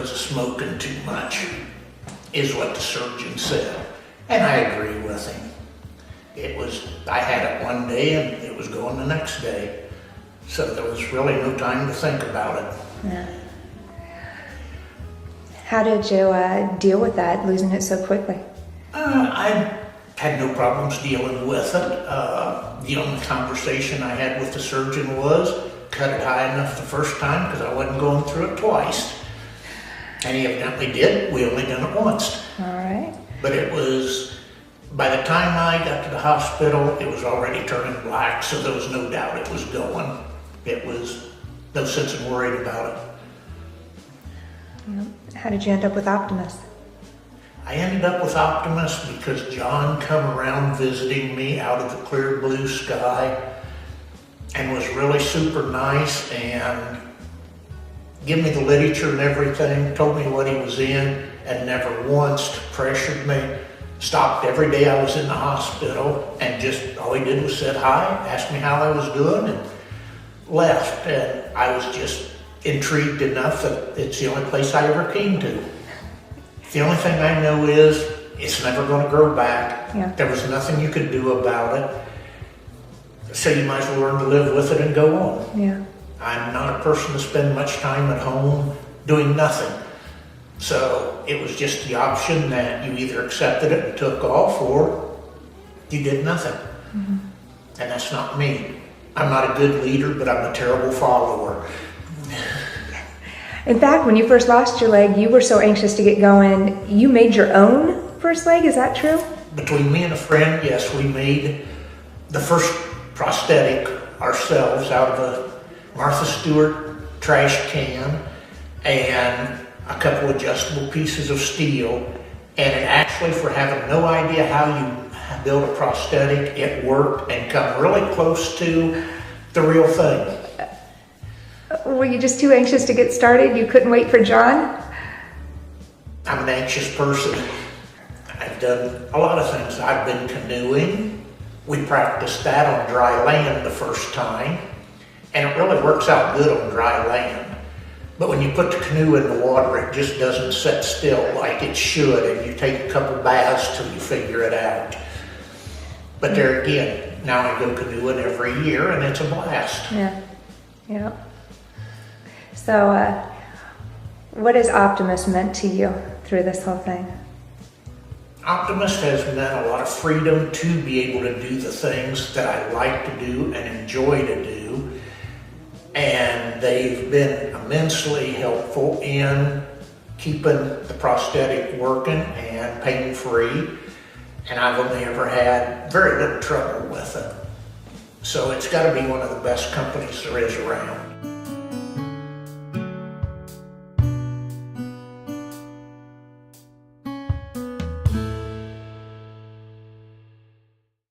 because of smoking too much, is what the surgeon said. And I agree with him. I had it one day and it was going the next day. So there was really no time to think about it. Yeah. How did you deal with that, losing it so quickly? I had no problems dealing with it. The only conversation I had with the surgeon was, cut it high enough the first time because I wasn't going through it twice. And he evidently did. We only done it once. All right. But it was, by the time I got to the hospital, it was already turning black, so there was no doubt it was going. It was no sense in worrying about it. Yeah. How did you end up with Optimus? I ended up with Optimus because John come around visiting me out of the clear blue sky and was really super nice and gave me the literature and everything, told me what he was in, and never once pressured me. Stopped every day I was in the hospital and just all he did was said hi, asked me how I was doing, and left. And I was just intrigued enough that it's the only place I ever came to. The only thing I know is it's never going to grow back. Yeah. There was nothing you could do about it. So you might as well learn to live with it and go on. Yeah. I'm not a person to spend much time at home doing nothing. So it was just the option that you either accepted it and took off or you did nothing. Mm-hmm. And that's not me. I'm not a good leader, but I'm a terrible follower. In fact, when you first lost your leg, you were so anxious to get going, you made your own first leg, is that true? Between me and a friend, yes, we made the first prosthetic ourselves out of a Martha Stewart trash can and a couple adjustable pieces of steel. And it actually, for having no idea how you build a prosthetic, it worked and come really close to the real thing. Were you just too anxious to get started? You couldn't wait for John? I'm an anxious person. I've done a lot of things. I've been canoeing. We practiced that on dry land the first time, and it really works out good on dry land. But when you put the canoe in the water, it just doesn't sit still like it should, and you take a couple baths till you figure it out. But there again, now I go canoeing every year, and it's a blast. Yeah. Yeah. So, what has Optimus meant to you through this whole thing? Optimus has meant a lot of freedom to be able to do the things that I like to do and enjoy to do. And they've been immensely helpful in keeping the prosthetic working and pain-free. And I've only ever had very little trouble with it. So it's got to be one of the best companies there is around.